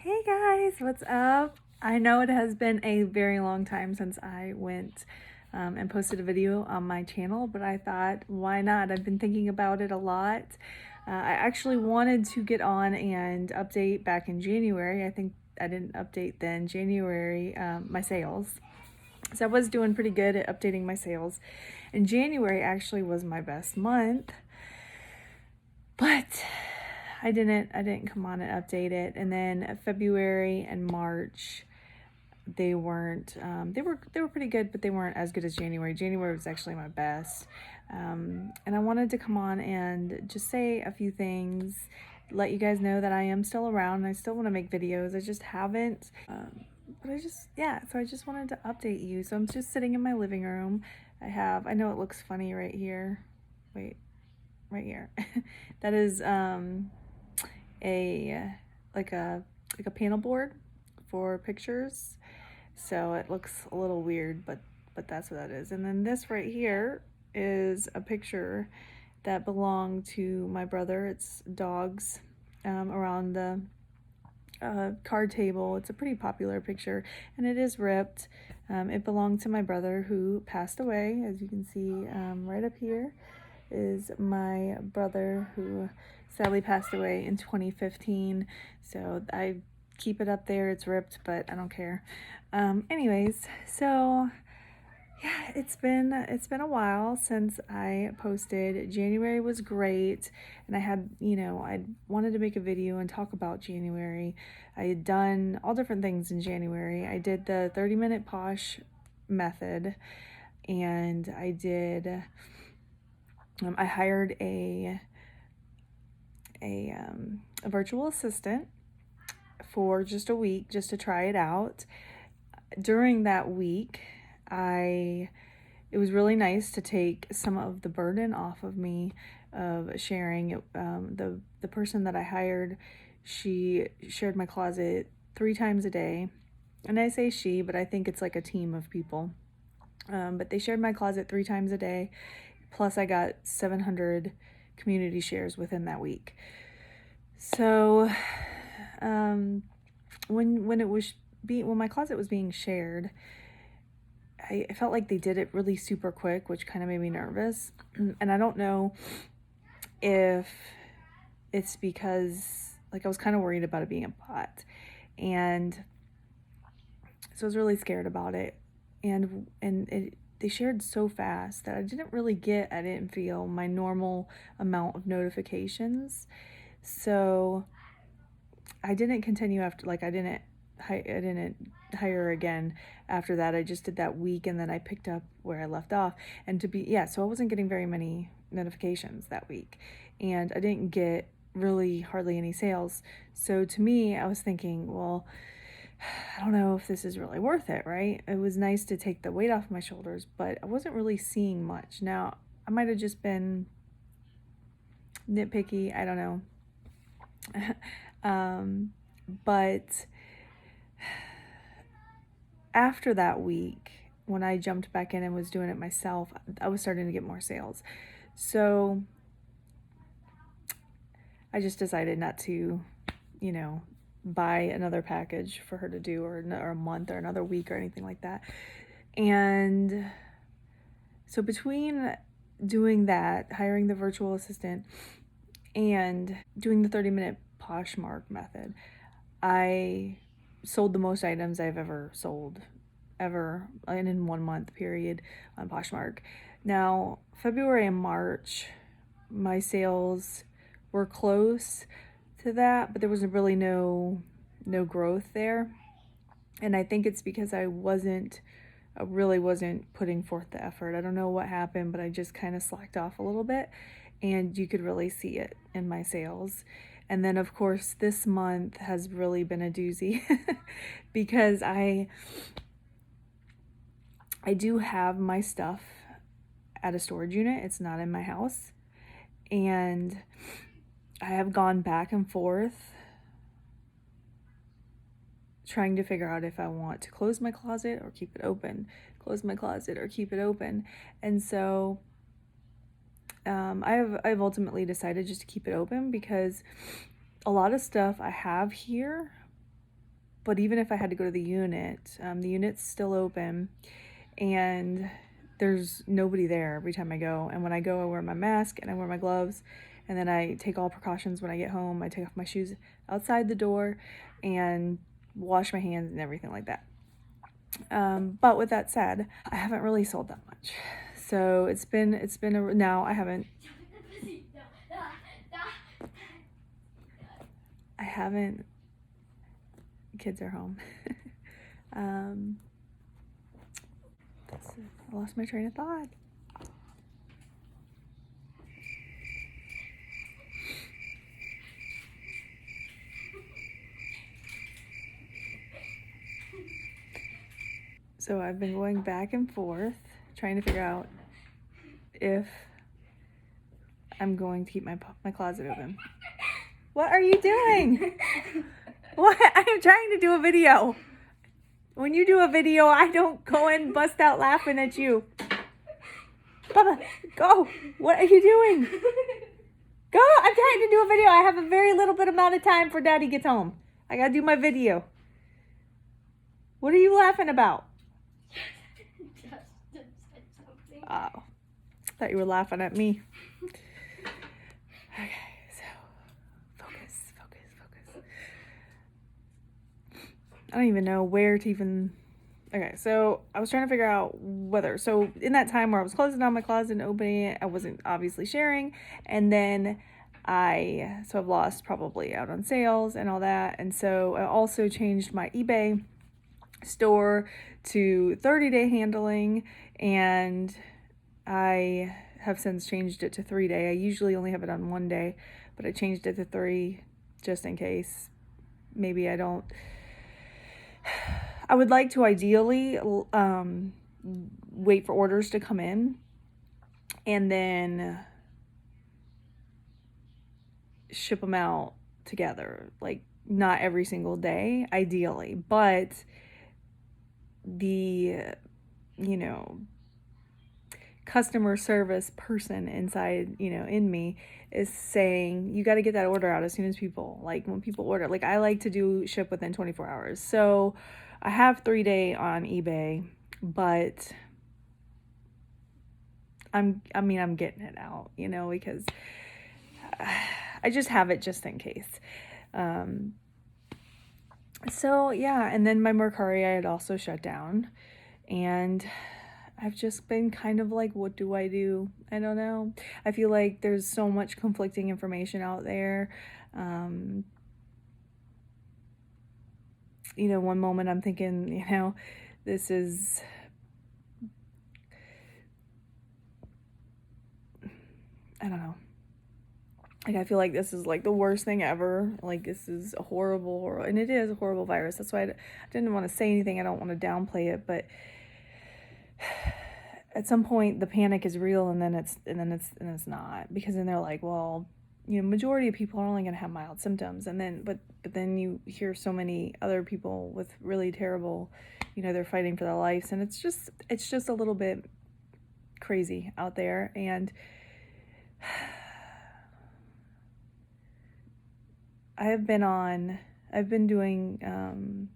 Hey guys, what's up? I know it has been a very long time since I went and posted a video on my channel, but I thought, why not? I've been thinking about it a lot. I actually wanted to get on and update back in January. I think I didn't update then, January, my sales. So I was doing pretty good at updating my sales. And January actually was my best month, but I didn't come on and update it. And then February and March, they weren't, they were pretty good, but they weren't as good as January. January was actually my best. And I wanted to come on and just say a few things, let you guys know that I am still around and I still want to make videos. I just haven't, but so I just wanted to update you. So I'm just sitting in my living room. I know it looks funny right here. Wait, right here. That is, like a panel board for pictures, so it looks a little weird, but that's what that is. And then this right here is a picture that belonged to my brother. It's dogs around the card table. It's a pretty popular picture, and it is ripped. It belonged to my brother who passed away. As you can see, right up here is my brother who sadly passed away in 2015. So I keep it up there. It's ripped, but I don't care. Anyways, so yeah, it's been a while since I posted. January was great, and I wanted to make a video and talk about January. I had done all different things in January. I did the 30-minute Posh method, and I hired a virtual assistant for just a week, just to try it out. During that week, it was really nice to take some of the burden off of me of sharing. The person that I hired, she shared my closet 3 times a day. And I say she, but I think it's like a team of people. But they shared my closet 3 times a day. Plus I got 700 community shares within that week. So when my closet was being shared, I felt like they did it really super quick, which kind of made me nervous. And I don't know if it's because, like, I was kind of worried about it being a bot. And so I was really scared about it. And they shared so fast that I didn't feel my normal amount of notifications. So I didn't continue after, like, I didn't hire again after that. I just did that week, and then I picked up where I left off. And so I wasn't getting very many notifications that week, and I didn't get really hardly any sales. So to me, I was thinking, well, I don't know if this is really worth it, right? It was nice to take the weight off my shoulders, but I wasn't really seeing much. Now, I might have just been nitpicky, I don't know. But after that week, when I jumped back in and was doing it myself, I was starting to get more sales. So I just decided not to, buy another package for her to do, or a month or another week or anything like that. And so between doing that, hiring the virtual assistant, and doing the 30-minute Poshmark method, I sold the most items I've ever sold, and in 1 month period on Poshmark. Now, February and March, my sales were close to that, but there was really no growth there. And I think it's because I really wasn't putting forth the effort. I don't know what happened, but I just kind of slacked off a little bit, and you could really see it in my sales. And then, of course, this month has really been a doozy because I do have my stuff at a storage unit. It's not in my house. And I have gone back and forth trying to figure out if I want to close my closet or keep it open, close my closet or keep it open. And so I've ultimately decided just to keep it open, because a lot of stuff I have here But even if I had to go to the unit's still open, and there's nobody there every time I go. And when I go, I wear my mask and I wear my gloves, and then I take all precautions when I get home. I take off my shoes outside the door and wash my hands and everything like that. But with that said, I haven't really sold that much. So now I haven't, kids are home. I lost my train of thought. So I've been going back and forth trying to figure out if I'm going to keep my closet open. What are you doing? What? I'm trying to do a video. When you do a video, I don't go and bust out laughing at you. Bubba, go. What are you doing? Go. I'm trying to do a video. I have a very little bit amount of time for Daddy gets home. I gotta do my video. What are you laughing about? Oh, thought you were laughing at me. Okay, so focus. I don't even know where to even. Okay, so I was trying to figure out so in that time where I was closing down my closet and opening it, I wasn't obviously sharing, and then I've lost probably out on sales and all that, and so I also changed my eBay store to 30-day handling, and I have since changed it to 3-day. I usually only have it on 1 day, but I changed it to 3 just in case maybe I don't. I would like to ideally wait for orders to come in and then ship them out together, like not every single day, ideally, but the, customer service person inside, in me is saying, you got to get that order out as soon as when people order, like I like to do ship within 24 hours. So I have 3-day on eBay, but I'm getting it out, because I just have it just in case. So yeah, and then my Mercury I had also shut down, and I've just been kind of like, what do I do? I don't know. I feel like there's so much conflicting information out there. One moment I'm thinking, this is, I don't know. Like, I feel like this is like the worst thing ever. Like, this is a horrible, and it is a horrible virus. That's why I didn't want to say anything. I don't want to downplay it, but at some point the panic is real, and then it's not, because then they're like, well, majority of people are only going to have mild symptoms, and then but then you hear so many other people with really terrible, they're fighting for their lives, and it's just a little bit crazy out there. And I've been doing,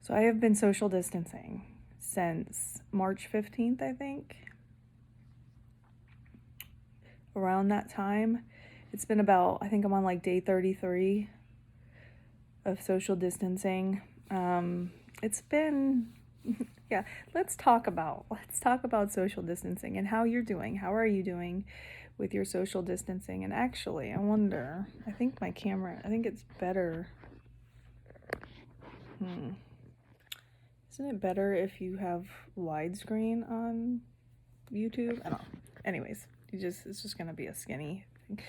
so I have been social distancing since March 15th, I think. Around that time. It's been about, I think I'm on like day 33 of social distancing. It's been, yeah, let's talk about social distancing and how you're doing. How are you doing with your social distancing? And actually, I think my camera, I think it's better. Isn't it better if you have widescreen on YouTube? I don't know. Anyways, it's just going to be a skinny thing.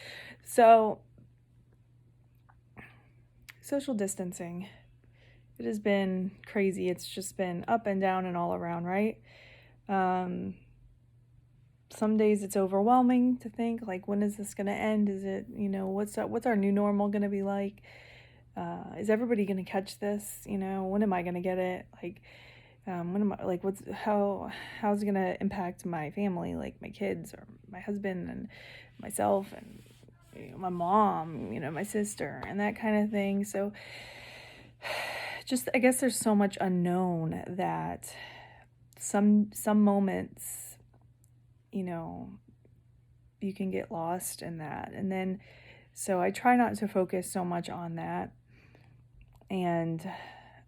So, social distancing, it has been crazy. It's just been up and down and all around, right? Some days it's overwhelming to think, like, when is this going to end? Is it, what's our new normal going to be like? Is everybody going to catch this? When am I going to get it? Like, when am I, like, how's it going to impact my family, like my kids or my husband and myself? And, my mom, my sister, and that kind of thing. So just, I guess there's so much unknown that some moments, you can get lost in that. And then, so I try not to focus so much on that. And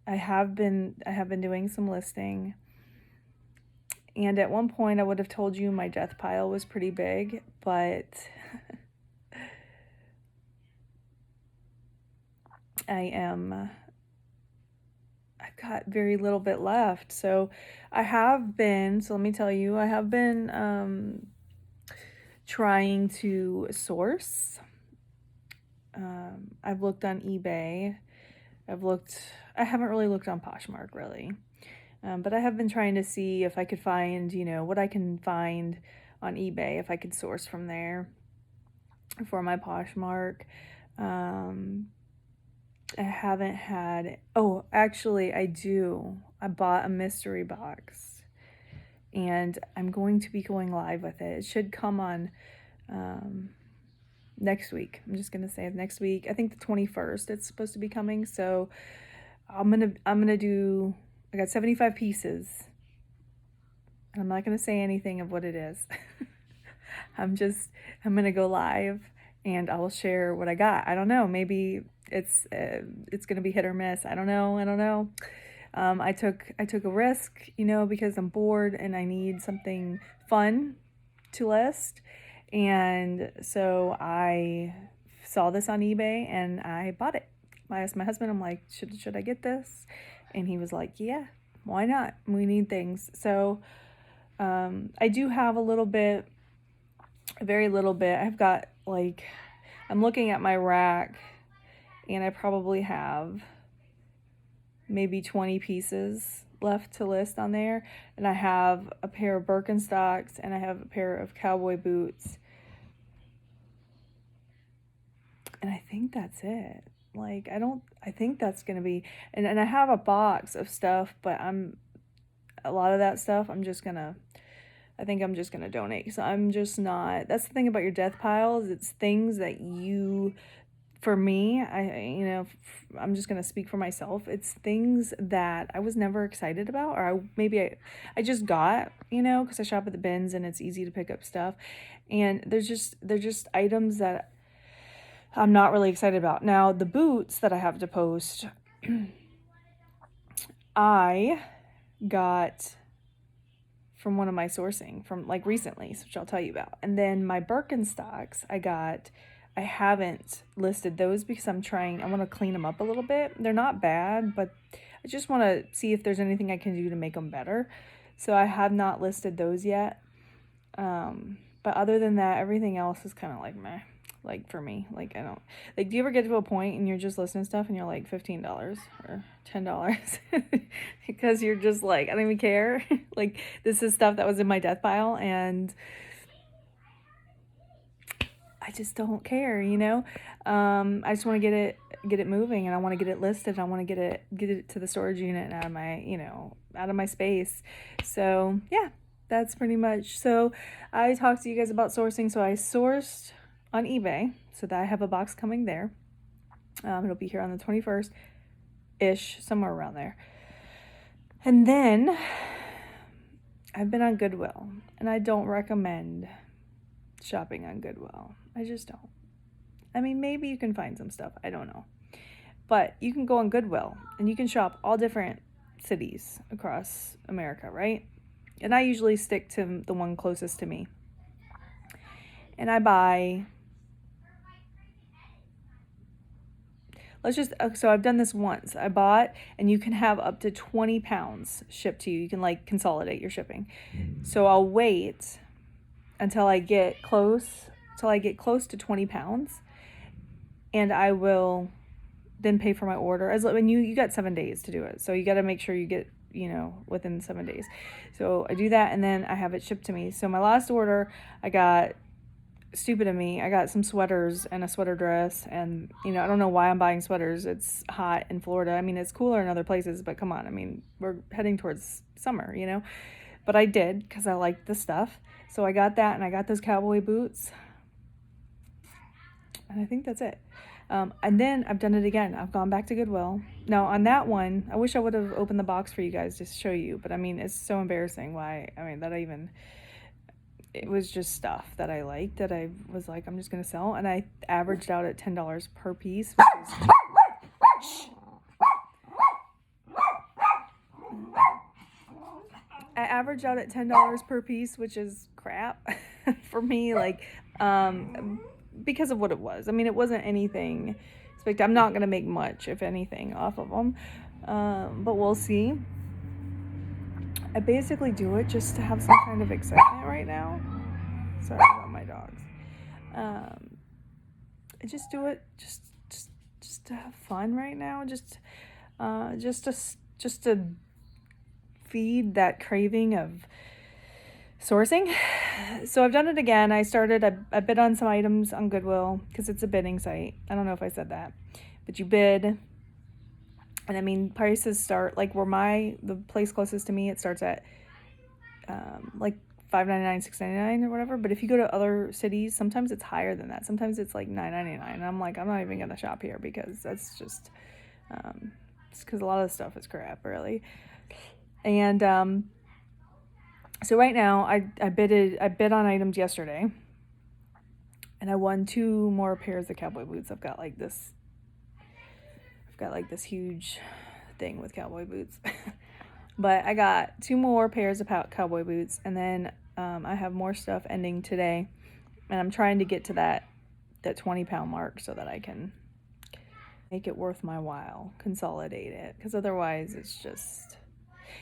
I have been doing some listing. And at one point I would have told you my death pile was pretty big, but I've got very little bit left. So let me tell you, I have been trying to source. I've looked on eBay. I haven't really looked on Poshmark really. But I have been trying to see if I could find, what I can find on eBay, if I could source from there for my Poshmark. I haven't had, actually I do. I bought a mystery box and I'm going to be going live with it. It should come on next week. I'm just going to say next week. I think the 21st it's supposed to be coming. So I'm going to do, I got 75 pieces. I'm not going to say anything of what it is. I'm going to go live and I will share what I got. I don't know. Maybe it's going to be hit or miss. I don't know. I took a risk, because I'm bored and I need something fun to list. And so I saw this on eBay and I bought it. I asked my husband, I'm like, should I get this? And he was like, yeah, why not? We need things. So I do have a very little bit. I've got I'm looking at my rack and I probably have maybe 20 pieces left to list on there. And I have a pair of Birkenstocks and I have a pair of cowboy boots. And I think that's it. I think that's going to be, and I have a box of stuff, but a lot of that stuff, I think I'm just going to donate. So I'm just not, that's the thing about your death piles. It's things that for me, I'm just going to speak for myself. It's things that I was never excited about, or I just got, because I shop at the bins and it's easy to pick up stuff. And they're just items that I'm not really excited about. Now, the boots that I have to post, I got from one of my sourcing from recently, which I'll tell you about. And then my Birkenstocks I haven't listed those because I want to clean them up a little bit. They're not bad, but I just want to see if there's anything I can do to make them better. So I have not listed those yet. But other than that, everything else is kind of meh. For me, I don't, do you ever get to a point and you're just listening to stuff and you're like $15 or $10 because you're just I don't even care. This is stuff that was in my death pile and I just don't care, I just want to get it moving and I want to get it listed. I want to get it to the storage unit and out of my space. So yeah, that's pretty much. So I talked to you guys about sourcing. So I sourced on eBay, so that I have a box coming there. It'll be here on the 21st-ish, somewhere around there. And then I've been on Goodwill, and I don't recommend shopping on Goodwill. I just don't. I mean, maybe you can find some stuff. I don't know. But you can go on Goodwill, and you can shop all different cities across America, right? And I usually stick to the one closest to me. And I buy... so I've done this once. I bought, and you can have up to 20 pounds shipped to you. You can consolidate your shipping. So I'll wait until I get close to 20 pounds, and I will then pay for my order. When you got 7 days to do it. So you got to make sure you get, within 7 days. So I do that, and then I have it shipped to me. So my last order, I got, stupid of me, I got some sweaters and a sweater dress, and I don't know why I'm buying sweaters. It's hot in Florida. I mean, it's cooler in other places, but come on, I mean, we're heading towards summer, but I did because I liked the stuff. So I got that, and I got those cowboy boots. And I think that's it. And then I've done it again. I've gone back to Goodwill. Now on that one, I wish I would have opened the box for you guys to show you, but I mean, it's so embarrassing it was just stuff that I liked that I was like, I'm just going to sell. And I averaged out at $10 per piece, which is... I averaged out at $10 per piece, which is crap for me, like, because of what it was. I mean, it wasn't anything spectacular. I'm not going to make much, if anything, off of them, but we'll see. I basically do it just to have some kind of excitement right now. Sorry about my dogs. I just do it just to have fun right now, just to feed that craving of sourcing. So I've done it again. I started, I bid on some items on Goodwill because it's a bidding site. I don't know if I said that, but you bid, and I mean, prices start like the place closest to me, it starts at like $5.99, $6.99 or whatever. But if you go to other cities, sometimes it's higher than that. Sometimes it's like $9.99. And I'm like, I'm not even gonna shop here because that's just it's because a lot of the stuff is crap, really. And so right now I bid on items yesterday, and I won 2 more pairs of cowboy boots. I've got like this huge thing with cowboy boots. But I got 2 more pairs of cowboy boots, and then I have more stuff ending today, and I'm trying to get to that 20-pound mark so that I can make it worth my while, consolidate it, because otherwise it's just...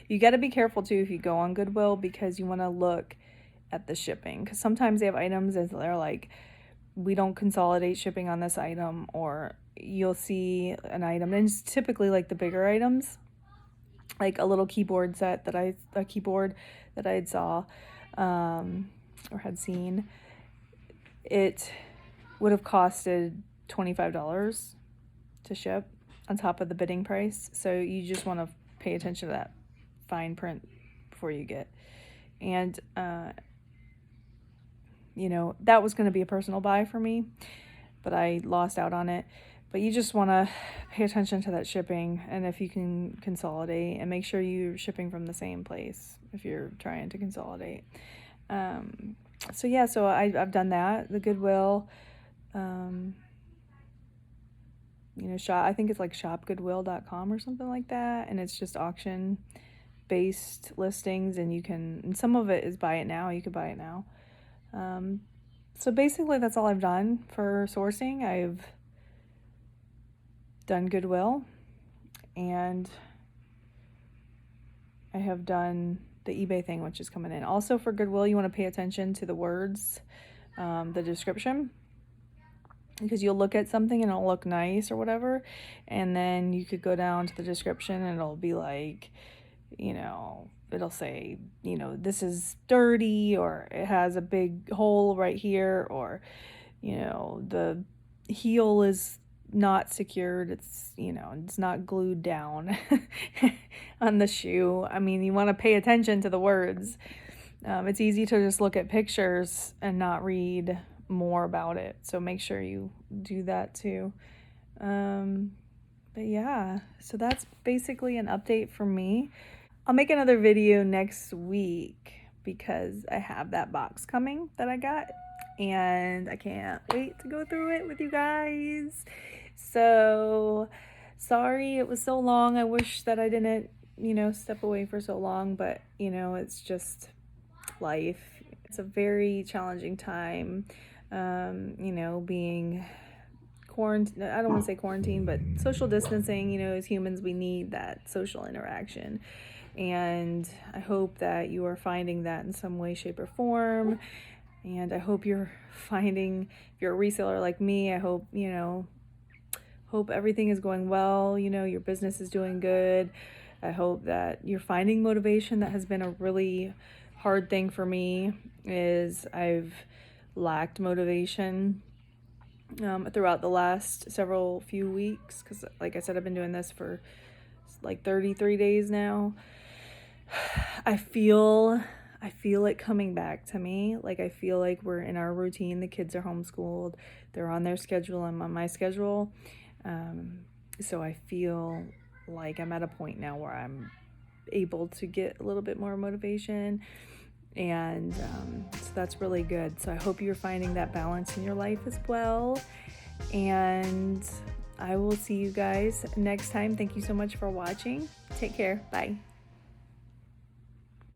You got to be careful too if you go on Goodwill, because you want to look at the shipping, because sometimes they have items and they're like, we don't consolidate shipping on this item, or you'll see an item, and it's typically like the bigger items, like a little keyboard set a keyboard that I had saw or had seen. It would have costed $25 to ship on top of the bidding price. So you just want to pay attention to that fine print before you get. And that was going to be a personal buy for me, but I lost out on it. But you just want to pay attention to that shipping, and if you can consolidate, and make sure you're shipping from the same place if you're trying to consolidate. So I've done that. The Goodwill, shop, I think it's like shopgoodwill.com or something like that, and it's just auction based listings, and some of it is buy it now. You could buy it now. So basically that's all I've done for sourcing. I've done Goodwill, and I have done the eBay thing, which is coming in. Also for Goodwill, you want to pay attention to the words, the description, because you'll look at something and it'll look nice or whatever, and then you could go down to the description and it'll be like, it'll say, this is dirty, or it has a big hole right here, or, the heel is not secured, it's not glued down on the shoe. I mean, you want to pay attention to the words. It's easy to just look at pictures and not read more about it, so make sure you do that too. But yeah, so that's basically an update for me. I'll make another video next week because I have that box coming that I got, and I can't wait to go through it with you guys. So sorry it was so long. I wish that I didn't, step away for so long, but it's just life. It's a very challenging time, being quarantine. I don't want to say quarantine, but social distancing. As humans, we need that social interaction. And I hope that you are finding that in some way, shape, or form. And I hope you're finding, if you're a reseller like me, I hope, hope everything is going well. Your business is doing good. I hope that you're finding motivation. That has been a really hard thing for me, is I've lacked motivation throughout the last few weeks, because like I said, I've been doing this for like 33 days now. I feel I feel it coming back to me. Like, I feel like we're in our routine. The kids are homeschooled. They're on their schedule. I'm on my schedule. So I feel like I'm at a point now where I'm able to get a little bit more motivation, and so that's really good. So I hope you're finding that balance in your life as well, and I will see you guys next time. Thank you so much for watching. Take care. Bye.